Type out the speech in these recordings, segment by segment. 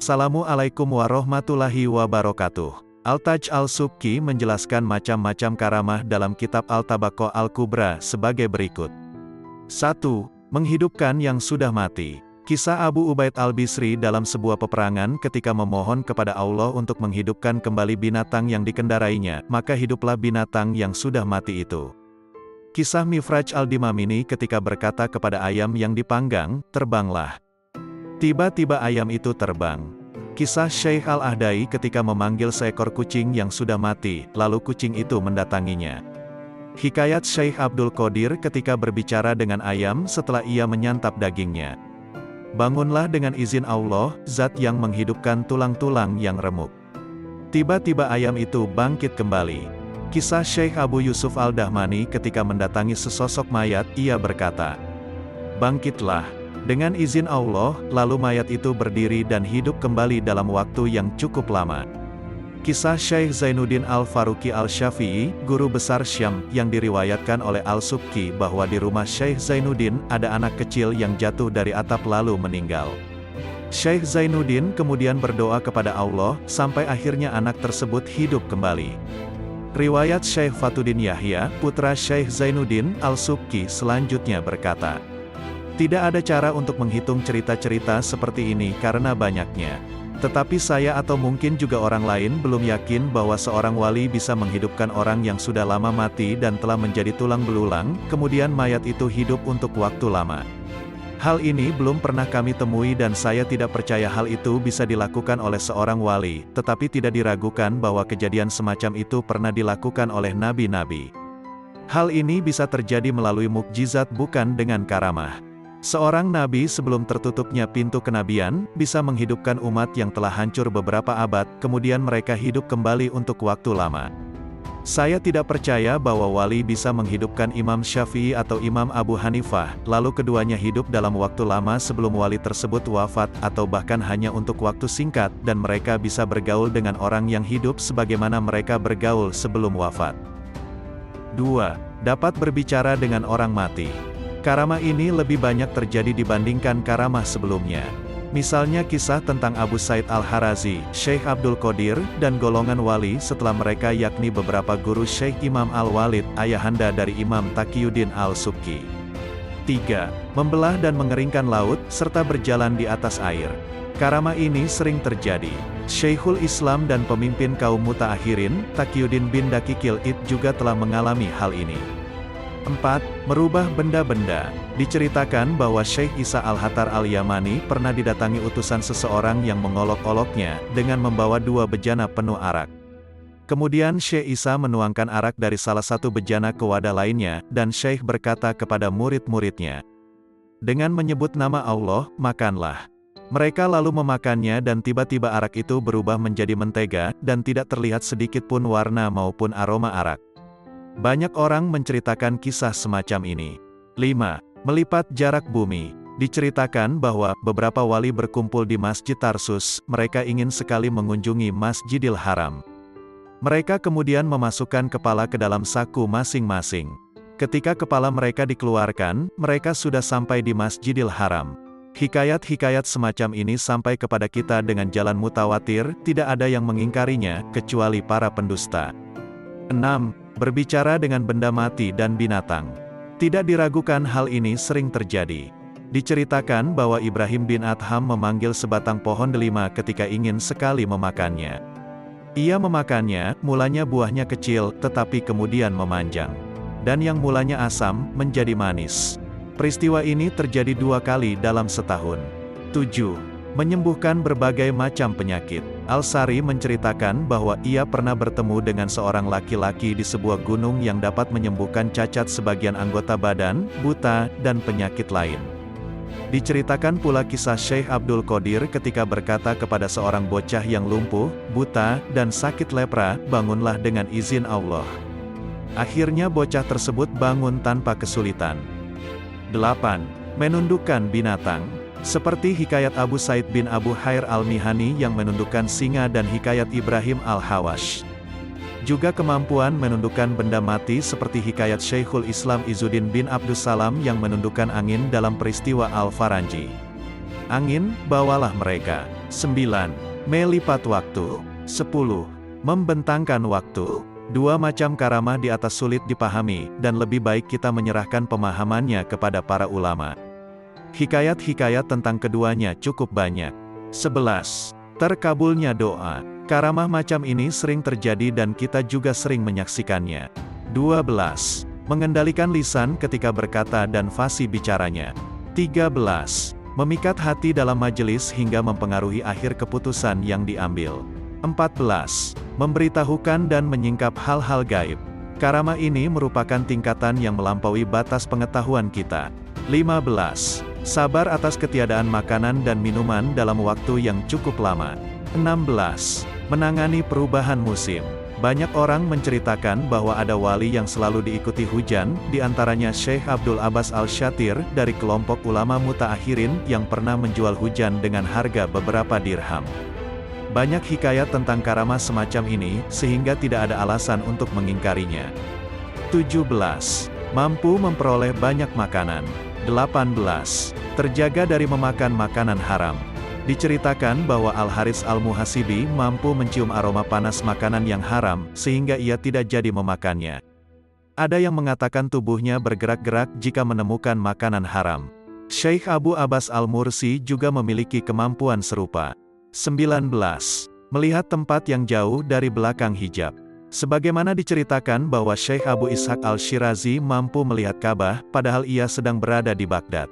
Assalamualaikum warahmatullahi wabarakatuh. Al-Taj Al-Subki menjelaskan macam-macam karamah dalam kitab Al-Tabaqah Al-Kubra sebagai berikut. 1. Menghidupkan yang sudah mati. Kisah Abu Ubaid Al-Bisri dalam sebuah peperangan ketika memohon kepada Allah untuk menghidupkan kembali binatang yang dikendarainya, maka hiduplah binatang yang sudah mati itu. Kisah Mifraj Al-Dimamini ketika berkata kepada ayam yang dipanggang, terbanglah. Tiba-tiba ayam itu terbang. Kisah Syekh Al-Ahdai ketika memanggil seekor kucing yang sudah mati, lalu kucing itu mendatanginya. Hikayat Syekh Abdul Qadir ketika berbicara dengan ayam setelah ia menyantap dagingnya. Bangunlah dengan izin Allah, zat yang menghidupkan tulang-tulang yang remuk. Tiba-tiba ayam itu bangkit kembali. Kisah Syekh Abu Yusuf Al-Dahmani ketika mendatangi sesosok mayat, ia berkata, "Bangkitlah." Dengan izin Allah, lalu mayat itu berdiri dan hidup kembali dalam waktu yang cukup lama. Kisah Syekh Zainuddin Al-Faruqi Al-Syafi'i, guru besar Syam, yang diriwayatkan oleh Al-Subki bahwa di rumah Syekh Zainuddin, ada anak kecil yang jatuh dari atap lalu meninggal. Syekh Zainuddin kemudian berdoa kepada Allah, sampai akhirnya anak tersebut hidup kembali. Riwayat Syekh Fatuddin Yahya, putra Syekh Zainuddin Al-Subki selanjutnya berkata, "Tidak ada cara untuk menghitung cerita-cerita seperti ini karena banyaknya. Tetapi saya atau mungkin juga orang lain belum yakin bahwa seorang wali bisa menghidupkan orang yang sudah lama mati dan telah menjadi tulang belulang, kemudian mayat itu hidup untuk waktu lama. Hal ini belum pernah kami temui dan saya tidak percaya hal itu bisa dilakukan oleh seorang wali, tetapi tidak diragukan bahwa kejadian semacam itu pernah dilakukan oleh nabi-nabi. Hal ini bisa terjadi melalui mukjizat bukan dengan karamah. Seorang nabi sebelum tertutupnya pintu kenabian, bisa menghidupkan umat yang telah hancur beberapa abad, kemudian mereka hidup kembali untuk waktu lama. Saya tidak percaya bahwa wali bisa menghidupkan Imam Syafi'i atau Imam Abu Hanifah, lalu keduanya hidup dalam waktu lama sebelum wali tersebut wafat, atau bahkan hanya untuk waktu singkat, dan mereka bisa bergaul dengan orang yang hidup sebagaimana mereka bergaul sebelum wafat. 2. Dapat berbicara dengan orang mati. Karamah ini lebih banyak terjadi dibandingkan karamah sebelumnya. Misalnya kisah tentang Abu Said Al-Harazi, Syekh Abdul Qadir, dan golongan wali setelah mereka yakni beberapa guru Syekh Imam Al-Walid, ayahanda dari Imam Taqiyuddin Al-Subki. 3. Membelah dan mengeringkan laut, serta berjalan di atas air. Karamah ini sering terjadi. Syekhul Islam dan pemimpin kaum Mutaakhirin, Taqiyuddin bin Daqiqil Id juga telah mengalami hal ini. 4. Merubah benda-benda. Diceritakan bahwa Syekh Isa Al-Hattar Al-Yamani pernah didatangi utusan seseorang yang mengolok-oloknya, dengan membawa 2 bejana penuh arak. Kemudian Syekh Isa menuangkan arak dari salah satu bejana ke wadah lainnya, dan Syekh berkata kepada murid-muridnya, "Dengan menyebut nama Allah, makanlah." Mereka lalu memakannya dan tiba-tiba arak itu berubah menjadi mentega, dan tidak terlihat sedikit pun warna maupun aroma arak. Banyak orang menceritakan kisah semacam ini. 5. Melipat jarak bumi. Diceritakan bahwa beberapa wali berkumpul di Masjid Tarsus, mereka ingin sekali mengunjungi Masjidil Haram. Mereka kemudian memasukkan kepala ke dalam saku masing-masing. Ketika kepala mereka dikeluarkan, mereka sudah sampai di Masjidil Haram. Hikayat-hikayat semacam ini sampai kepada kita dengan jalan mutawatir, tidak ada yang mengingkarinya, kecuali para pendusta. 6. Berbicara dengan benda mati dan binatang. Tidak diragukan hal ini sering terjadi. Diceritakan bahwa Ibrahim bin Adham memanggil sebatang pohon delima ketika ingin sekali memakannya. Ia memakannya, mulanya buahnya kecil, tetapi kemudian memanjang. Dan yang mulanya asam, menjadi manis. Peristiwa ini terjadi 2 kali dalam setahun. 7. Menyembuhkan berbagai macam penyakit. Al-Sari menceritakan bahwa ia pernah bertemu dengan seorang laki-laki di sebuah gunung yang dapat menyembuhkan cacat sebagian anggota badan, buta, dan penyakit lain. Diceritakan pula kisah Syekh Abdul Qadir ketika berkata kepada seorang bocah yang lumpuh, buta, dan sakit lepra, bangunlah dengan izin Allah. Akhirnya bocah tersebut bangun tanpa kesulitan. 8. Menundukkan binatang. Seperti hikayat Abu Said bin Abu Hair al-Mihani yang menundukkan singa dan hikayat Ibrahim al-Hawash. Juga kemampuan menundukkan benda mati seperti hikayat Syekhul Islam Izzuddin bin Abdussalam yang menundukkan angin dalam peristiwa Al-Faranji. Angin, bawalah mereka. 9. Melipat waktu. 10. Membentangkan waktu. Dua macam karamah di atas sulit dipahami, dan lebih baik kita menyerahkan pemahamannya kepada para ulama. Hikayat-hikayat tentang keduanya cukup banyak. 11. Terkabulnya doa. Karamah macam ini sering terjadi dan kita juga sering menyaksikannya. 12. Mengendalikan lisan ketika berkata dan fasih bicaranya. 13. Memikat hati dalam majelis hingga mempengaruhi akhir keputusan yang diambil. 14. Memberitahukan dan menyingkap hal-hal gaib. Karamah ini merupakan tingkatan yang melampaui batas pengetahuan kita. 15. Sabar atas ketiadaan makanan dan minuman dalam waktu yang cukup lama. 16. Menangani perubahan musim. Banyak orang menceritakan bahwa ada wali yang selalu diikuti hujan, di antaranya Syekh Abdul Abbas Al-Shatir dari kelompok ulama mutaakhirin yang pernah menjual hujan dengan harga beberapa dirham. Banyak hikayat tentang karamah semacam ini, sehingga tidak ada alasan untuk mengingkarinya. 17. Mampu memperoleh banyak makanan. 18. Terjaga dari memakan makanan haram. Diceritakan bahwa Al-Haris Al-Muhasibi mampu mencium aroma panas makanan yang haram, sehingga ia tidak jadi memakannya. Ada yang mengatakan tubuhnya bergerak-gerak jika menemukan makanan haram. Syekh Abu Abbas Al-Mursi juga memiliki kemampuan serupa. 19. Melihat tempat yang jauh dari belakang hijab. Sebagaimana diceritakan bahwa Syekh Abu Ishaq Al-Shirazi mampu melihat Ka'bah, padahal ia sedang berada di Baghdad.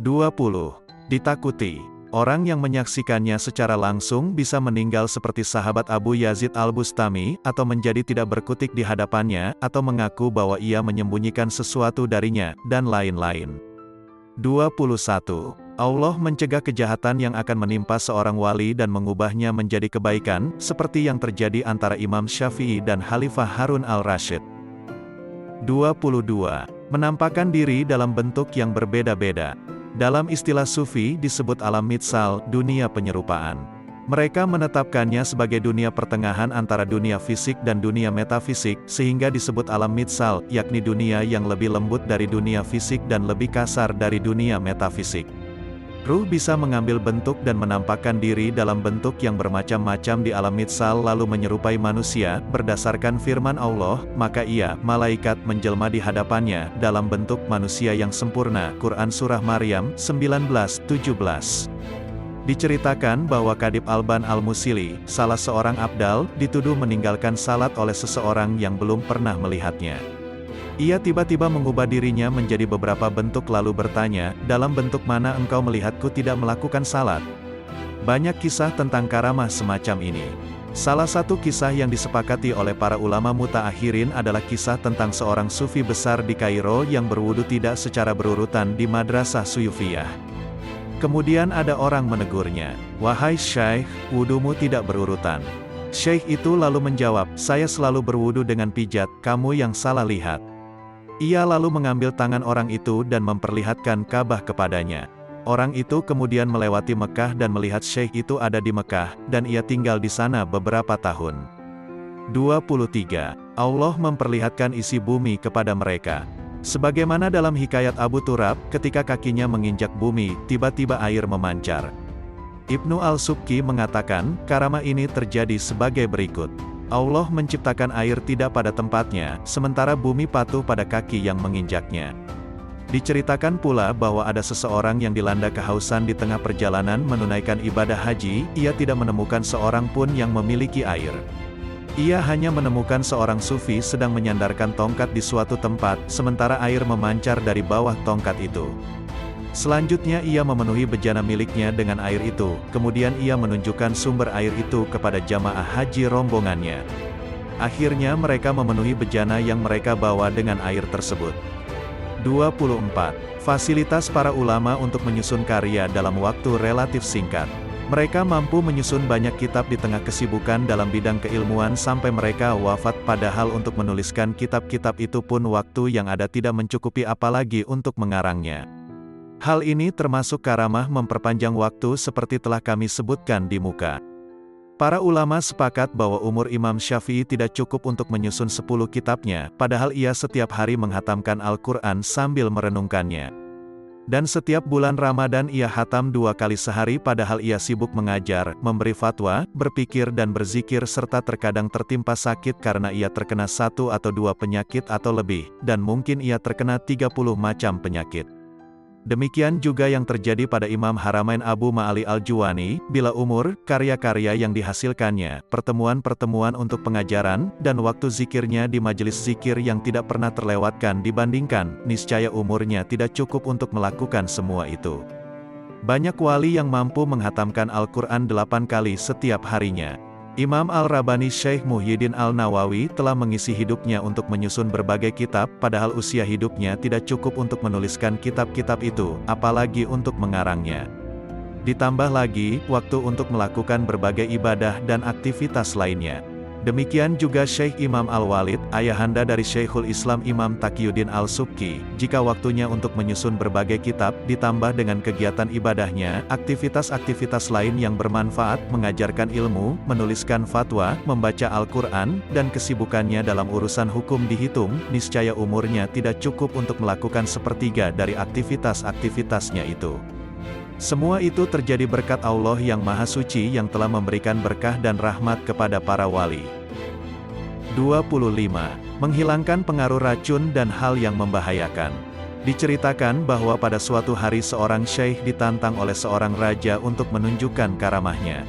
20. Ditakuti. Orang yang menyaksikannya secara langsung bisa meninggal seperti sahabat Abu Yazid Al-Bustami, atau menjadi tidak berkutik di hadapannya, atau mengaku bahwa ia menyembunyikan sesuatu darinya, dan lain-lain. 21. Allah mencegah kejahatan yang akan menimpa seorang wali dan mengubahnya menjadi kebaikan, seperti yang terjadi antara Imam Syafi'i dan Khalifah Harun al-Rasyid. 22. Menampakkan diri dalam bentuk yang berbeda-beda. Dalam istilah Sufi disebut alam mitsal, dunia penyerupaan. Mereka menetapkannya sebagai dunia pertengahan antara dunia fisik dan dunia metafisik, sehingga disebut alam mitsal, yakni dunia yang lebih lembut dari dunia fisik dan lebih kasar dari dunia metafisik. Ruh bisa mengambil bentuk dan menampakkan diri dalam bentuk yang bermacam-macam di alam mitsal lalu menyerupai manusia, berdasarkan firman Allah, maka ia, malaikat menjelma di hadapannya, dalam bentuk manusia yang sempurna. Quran Surah Maryam, 19:17. Diceritakan bahwa Kadib Alban Al-Musili, salah seorang abdal, dituduh meninggalkan salat oleh seseorang yang belum pernah melihatnya. Ia tiba-tiba mengubah dirinya menjadi beberapa bentuk lalu bertanya, dalam bentuk mana engkau melihatku tidak melakukan salat? Banyak kisah tentang karamah semacam ini. Salah satu kisah yang disepakati oleh para ulama mutaakhirin adalah kisah tentang seorang sufi besar di Kairo yang berwudu tidak secara berurutan di Madrasah Suyufiyah. Kemudian ada orang menegurnya, "Wahai Syekh, wudumu tidak berurutan." Syekh itu lalu menjawab, "Saya selalu berwudu dengan pijat, kamu yang salah lihat." Ia lalu mengambil tangan orang itu dan memperlihatkan Ka'bah kepadanya. Orang itu kemudian melewati Mekah dan melihat Syekh itu ada di Mekah, dan ia tinggal di sana beberapa tahun. 23. Allah memperlihatkan isi bumi kepada mereka. Sebagaimana dalam hikayat Abu Turab, ketika kakinya menginjak bumi, tiba-tiba air memancar. Ibnu Al-Subki mengatakan, karamah ini terjadi sebagai berikut. Allah menciptakan air tidak pada tempatnya, sementara bumi patuh pada kaki yang menginjaknya. Diceritakan pula bahwa ada seseorang yang dilanda kehausan di tengah perjalanan menunaikan ibadah haji, ia tidak menemukan seorang pun yang memiliki air. Ia hanya menemukan seorang sufi sedang menyandarkan tongkat di suatu tempat, sementara air memancar dari bawah tongkat itu. Selanjutnya ia memenuhi bejana miliknya dengan air itu, kemudian ia menunjukkan sumber air itu kepada jamaah haji rombongannya. Akhirnya mereka memenuhi bejana yang mereka bawa dengan air tersebut. 24. Fasilitas para ulama untuk menyusun karya dalam waktu relatif singkat. Mereka mampu menyusun banyak kitab di tengah kesibukan dalam bidang keilmuan sampai mereka wafat, padahal untuk menuliskan kitab-kitab itu pun waktu yang ada tidak mencukupi apalagi untuk mengarangnya. Hal ini termasuk karamah memperpanjang waktu seperti telah kami sebutkan di muka. Para ulama sepakat bahwa umur Imam Syafi'i tidak cukup untuk menyusun 10 kitabnya, padahal ia setiap hari menghatamkan Al-Quran sambil merenungkannya. Dan setiap bulan Ramadan ia hatam 2 kali sehari, padahal ia sibuk mengajar, memberi fatwa, berpikir dan berzikir, serta terkadang tertimpa sakit karena ia terkena 1 atau 2 penyakit atau lebih, dan mungkin ia terkena 30 macam penyakit. Demikian juga yang terjadi pada Imam Haramain Abu Ma'ali Al-Juwani, bila umur, karya-karya yang dihasilkannya, pertemuan-pertemuan untuk pengajaran, dan waktu zikirnya di majelis zikir yang tidak pernah terlewatkan dibandingkan, niscaya umurnya tidak cukup untuk melakukan semua itu. Banyak wali yang mampu menghatamkan Al-Quran 8 kali setiap harinya. Imam Al-Rabani Syekh Muhyiddin Al-Nawawi telah mengisi hidupnya untuk menyusun berbagai kitab, padahal usia hidupnya tidak cukup untuk menuliskan kitab-kitab itu, apalagi untuk mengarangnya. Ditambah lagi, waktu untuk melakukan berbagai ibadah dan aktivitas lainnya. Demikian juga Syekh Imam Al-Walid, ayahanda dari Syekhul Islam Imam Taqiyuddin Al-Subki, jika waktunya untuk menyusun berbagai kitab, ditambah dengan kegiatan ibadahnya, aktivitas-aktivitas lain yang bermanfaat, mengajarkan ilmu, menuliskan fatwa, membaca Al-Quran, dan kesibukannya dalam urusan hukum dihitung, niscaya umurnya tidak cukup untuk melakukan sepertiga dari aktivitas-aktivitasnya itu. Semua itu terjadi berkat Allah yang Maha Suci yang telah memberikan berkah dan rahmat kepada para wali. 25. Menghilangkan pengaruh racun dan hal yang membahayakan. Diceritakan bahwa pada suatu hari seorang syekh ditantang oleh seorang raja untuk menunjukkan karamahnya.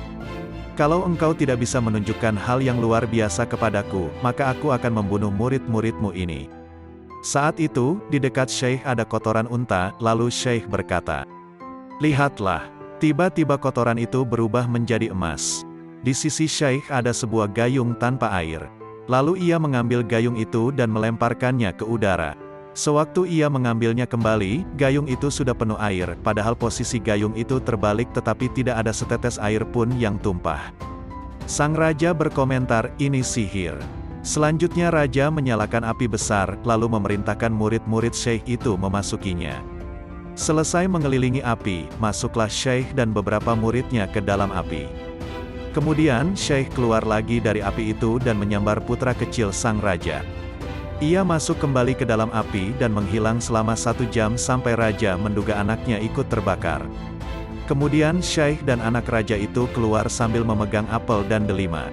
Kalau engkau tidak bisa menunjukkan hal yang luar biasa kepadaku, maka aku akan membunuh murid-muridmu ini. Saat itu, di dekat syekh ada kotoran unta, lalu syekh berkata, "Lihatlah." Tiba-tiba kotoran itu berubah menjadi emas. Di sisi syekh ada sebuah gayung tanpa air. Lalu ia mengambil gayung itu dan melemparkannya ke udara. Sewaktu ia mengambilnya kembali, gayung itu sudah penuh air, padahal posisi gayung itu terbalik tetapi tidak ada setetes air pun yang tumpah. Sang raja berkomentar, "Ini sihir." Selanjutnya raja menyalakan api besar, lalu memerintahkan murid-murid syekh itu memasukinya. Selesai mengelilingi api, masuklah syekh dan beberapa muridnya ke dalam api. Kemudian syekh keluar lagi dari api itu dan menyambar putra kecil sang raja. Ia masuk kembali ke dalam api dan menghilang selama 1 jam sampai raja menduga anaknya ikut terbakar. Kemudian syekh dan anak raja itu keluar sambil memegang apel dan delima.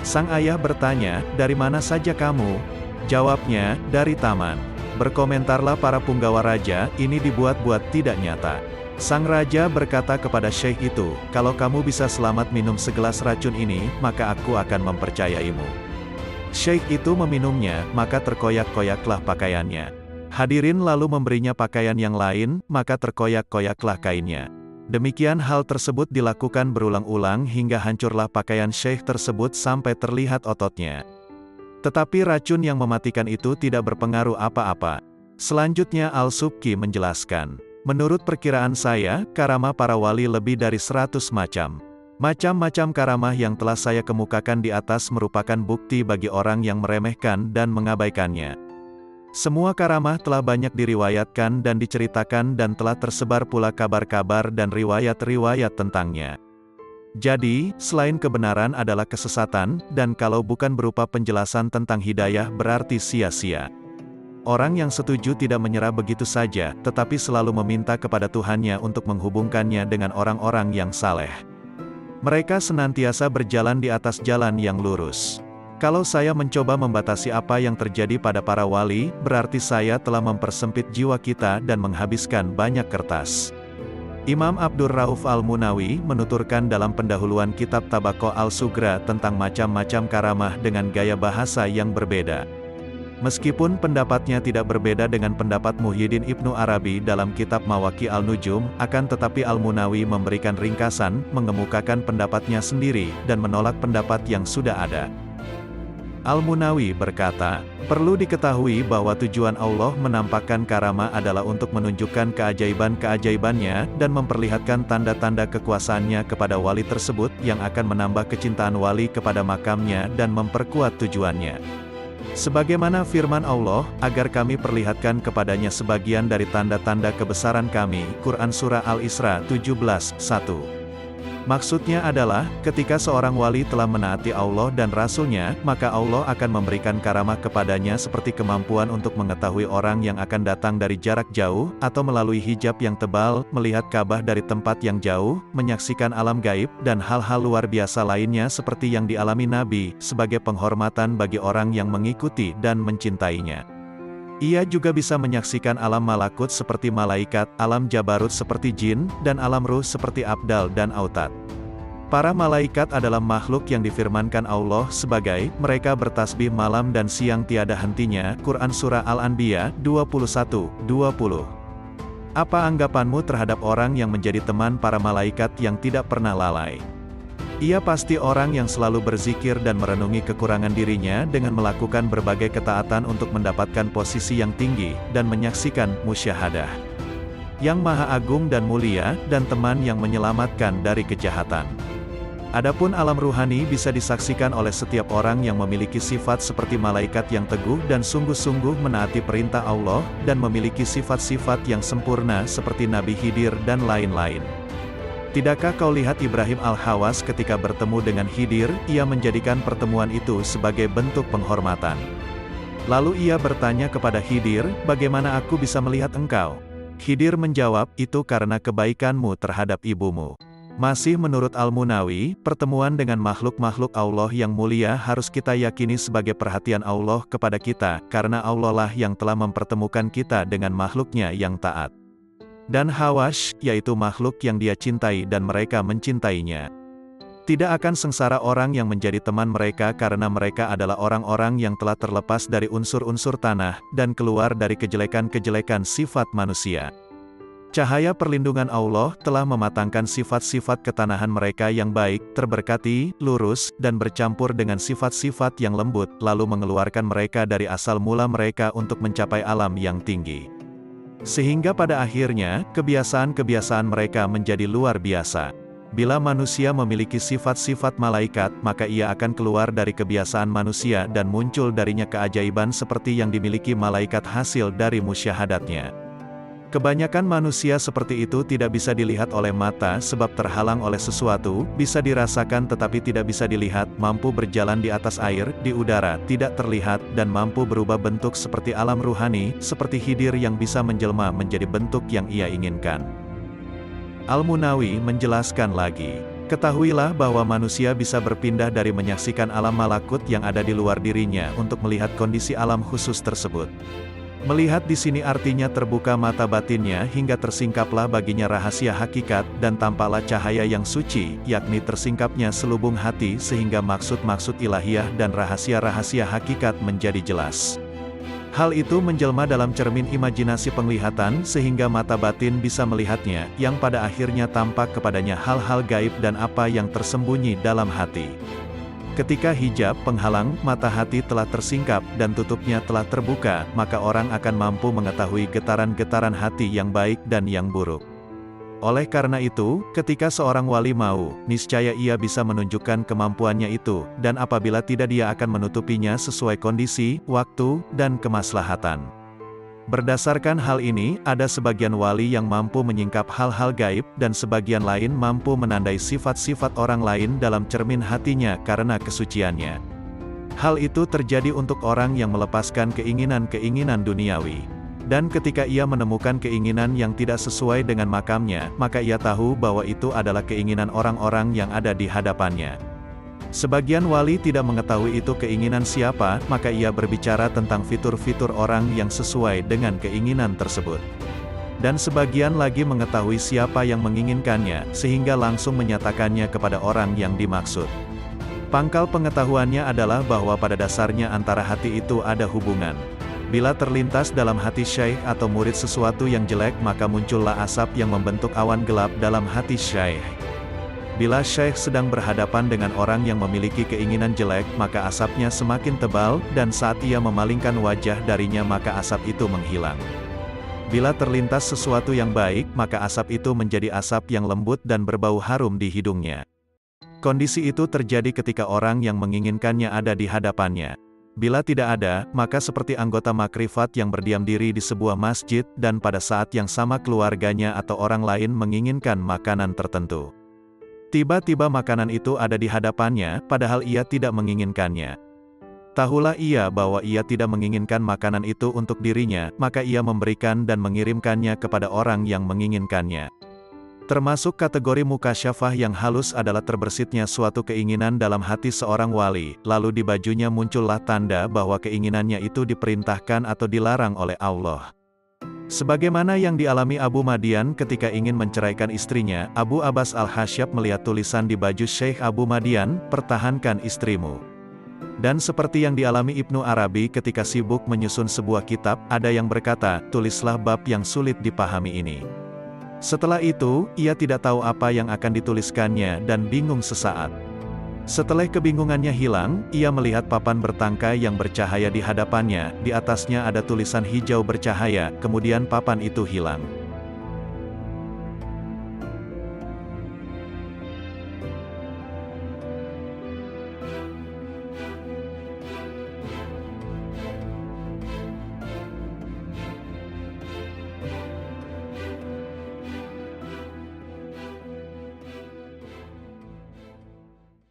Sang ayah bertanya, "Dari mana saja kamu?" Jawabnya, "Dari taman." Berkomentarlah para punggawa raja, "Ini dibuat-buat, tidak nyata." Sang raja berkata kepada syekh itu, "Kalau kamu bisa selamat minum segelas racun ini, maka aku akan mempercayaimu." Syekh itu meminumnya, maka terkoyak-koyaklah pakaiannya. Hadirin lalu memberinya pakaian yang lain, maka terkoyak-koyaklah kainnya. Demikian hal tersebut dilakukan berulang-ulang hingga hancurlah pakaian syekh tersebut sampai terlihat ototnya. Tetapi racun yang mematikan itu tidak berpengaruh apa-apa. Selanjutnya Al-Subki menjelaskan, "Menurut perkiraan saya, karamah para wali lebih dari 100 macam. Macam-macam karamah yang telah saya kemukakan di atas merupakan bukti bagi orang yang meremehkan dan mengabaikannya. Semua karamah telah banyak diriwayatkan dan diceritakan dan telah tersebar pula kabar-kabar dan riwayat-riwayat tentangnya. Jadi, selain kebenaran adalah kesesatan, dan kalau bukan berupa penjelasan tentang hidayah berarti sia-sia. Orang yang setuju tidak menyerah begitu saja, tetapi selalu meminta kepada Tuhannya untuk menghubungkannya dengan orang-orang yang saleh. Mereka senantiasa berjalan di atas jalan yang lurus. Kalau saya mencoba membatasi apa yang terjadi pada para wali, berarti saya telah mempersempit jiwa kita dan menghabiskan banyak kertas." Imam Abdur Rauf Al-Munawi menuturkan dalam pendahuluan kitab Tabaqo Al-Sugra tentang macam-macam karamah dengan gaya bahasa yang berbeda. Meskipun pendapatnya tidak berbeda dengan pendapat Muhyiddin Ibnu Arabi dalam kitab Mawaki Al-Nujum, akan tetapi Al-Munawi memberikan ringkasan, mengemukakan pendapatnya sendiri, dan menolak pendapat yang sudah ada. Al-Munawi berkata, perlu diketahui bahwa tujuan Allah menampakkan karamah adalah untuk menunjukkan keajaiban-keajaibannya dan memperlihatkan tanda-tanda kekuasaannya kepada wali tersebut yang akan menambah kecintaan wali kepada makamnya dan memperkuat tujuannya. Sebagaimana firman Allah, agar kami perlihatkan kepadanya sebagian dari tanda-tanda kebesaran kami, Quran Surah Al-Isra 17:1. Maksudnya adalah, ketika seorang wali telah menaati Allah dan Rasul-Nya, maka Allah akan memberikan karamah kepadanya seperti kemampuan untuk mengetahui orang yang akan datang dari jarak jauh, atau melalui hijab yang tebal, melihat Ka'bah dari tempat yang jauh, menyaksikan alam gaib, dan hal-hal luar biasa lainnya seperti yang dialami Nabi, sebagai penghormatan bagi orang yang mengikuti dan mencintainya. Ia juga bisa menyaksikan alam malakut seperti malaikat, alam jabarut seperti jin, dan alam ruh seperti abdal dan autad. Para malaikat adalah makhluk yang difirmankan Allah sebagai, mereka bertasbih malam dan siang tiada hentinya, Quran Surah Al-Anbiya 21:20. Apa anggapanmu terhadap orang yang menjadi teman para malaikat yang tidak pernah lalai? Ia pasti orang yang selalu berzikir dan merenungi kekurangan dirinya dengan melakukan berbagai ketaatan untuk mendapatkan posisi yang tinggi, dan menyaksikan musyahadah yang maha agung dan mulia, dan teman yang menyelamatkan dari kejahatan. Adapun alam ruhani bisa disaksikan oleh setiap orang yang memiliki sifat seperti malaikat yang teguh dan sungguh-sungguh menaati perintah Allah, dan memiliki sifat-sifat yang sempurna seperti Nabi Khidir dan lain-lain. Tidakkah kau lihat Ibrahim Al-Khawas ketika bertemu dengan Khidir, ia menjadikan pertemuan itu sebagai bentuk penghormatan. Lalu ia bertanya kepada Khidir, bagaimana aku bisa melihat engkau? Khidir menjawab, itu karena kebaikanmu terhadap ibumu. Masih menurut Al-Munawi, pertemuan dengan makhluk-makhluk Allah yang mulia harus kita yakini sebagai perhatian Allah kepada kita, karena Allah lah yang telah mempertemukan kita dengan makhluknya yang taat. Dan Hawash, yaitu makhluk yang dia cintai dan mereka mencintainya. Tidak akan sengsara orang yang menjadi teman mereka karena mereka adalah orang-orang yang telah terlepas dari unsur-unsur tanah, dan keluar dari kejelekan-kejelekan sifat manusia. Cahaya perlindungan Allah telah mematangkan sifat-sifat ketanahan mereka yang baik, terberkati, lurus, dan bercampur dengan sifat-sifat yang lembut, lalu mengeluarkan mereka dari asal mula mereka untuk mencapai alam yang tinggi. Sehingga pada akhirnya, kebiasaan-kebiasaan mereka menjadi luar biasa. Bila manusia memiliki sifat-sifat malaikat, maka ia akan keluar dari kebiasaan manusia dan muncul darinya keajaiban seperti yang dimiliki malaikat hasil dari musyahadatnya. Kebanyakan manusia seperti itu tidak bisa dilihat oleh mata sebab terhalang oleh sesuatu, bisa dirasakan tetapi tidak bisa dilihat, mampu berjalan di atas air, di udara, tidak terlihat, dan mampu berubah bentuk seperti alam ruhani, seperti Khidir yang bisa menjelma menjadi bentuk yang ia inginkan. Al-Munawi menjelaskan lagi, ketahuilah bahwa manusia bisa berpindah dari menyaksikan alam malakut yang ada di luar dirinya untuk melihat kondisi alam khusus tersebut. Melihat di sini artinya terbuka mata batinnya hingga tersingkaplah baginya rahasia hakikat, dan tampaklah cahaya yang suci, yakni tersingkapnya selubung hati sehingga maksud-maksud ilahiyah dan rahasia-rahasia hakikat menjadi jelas. Hal itu menjelma dalam cermin imajinasi penglihatan sehingga mata batin bisa melihatnya, yang pada akhirnya tampak kepadanya hal-hal gaib dan apa yang tersembunyi dalam hati. Ketika hijab penghalang mata hati telah tersingkap dan tutupnya telah terbuka, maka orang akan mampu mengetahui getaran-getaran hati yang baik dan yang buruk. Oleh karena itu, ketika seorang wali mau, niscaya ia bisa menunjukkan kemampuannya itu, dan apabila tidak dia akan menutupinya sesuai kondisi, waktu, dan kemaslahatan. Berdasarkan hal ini, ada sebagian wali yang mampu menyingkap hal-hal gaib, dan sebagian lain mampu menandai sifat-sifat orang lain dalam cermin hatinya karena kesuciannya. Hal itu terjadi untuk orang yang melepaskan keinginan-keinginan duniawi. Dan ketika ia menemukan keinginan yang tidak sesuai dengan makamnya, maka ia tahu bahwa itu adalah keinginan orang-orang yang ada di hadapannya. Sebagian wali tidak mengetahui itu keinginan siapa, maka ia berbicara tentang fitur-fitur orang yang sesuai dengan keinginan tersebut. Dan sebagian lagi mengetahui siapa yang menginginkannya, sehingga langsung menyatakannya kepada orang yang dimaksud. Pangkal pengetahuannya adalah bahwa pada dasarnya antara hati itu ada hubungan. Bila terlintas dalam hati syaikh atau murid sesuatu yang jelek, maka muncullah asap yang membentuk awan gelap dalam hati syaikh. Bila Syekh sedang berhadapan dengan orang yang memiliki keinginan jelek, maka asapnya semakin tebal, dan saat ia memalingkan wajah darinya maka asap itu menghilang. Bila terlintas sesuatu yang baik, maka asap itu menjadi asap yang lembut dan berbau harum di hidungnya. Kondisi itu terjadi ketika orang yang menginginkannya ada di hadapannya. Bila tidak ada, maka seperti anggota makrifat yang berdiam diri di sebuah masjid, dan pada saat yang sama keluarganya atau orang lain menginginkan makanan tertentu. Tiba-tiba makanan itu ada di hadapannya, padahal ia tidak menginginkannya. Tahulah ia bahwa ia tidak menginginkan makanan itu untuk dirinya, maka ia memberikan dan mengirimkannya kepada orang yang menginginkannya. Termasuk kategori mukasyafah yang halus adalah terbesitnya suatu keinginan dalam hati seorang wali, lalu di bajunya muncullah tanda bahwa keinginannya itu diperintahkan atau dilarang oleh Allah. Sebagaimana yang dialami Abu Madian ketika ingin menceraikan istrinya, Abu Abbas Al-Hasyab melihat tulisan di baju Syekh Abu Madian, "Pertahankan istrimu." Dan seperti yang dialami Ibnu Arabi ketika sibuk menyusun sebuah kitab, ada yang berkata, "Tulislah bab yang sulit dipahami ini." Setelah itu, ia tidak tahu apa yang akan dituliskannya dan bingung sesaat. Setelah kebingungannya hilang, ia melihat papan bertangkai yang bercahaya di hadapannya, di atasnya ada tulisan hijau bercahaya, kemudian papan itu hilang.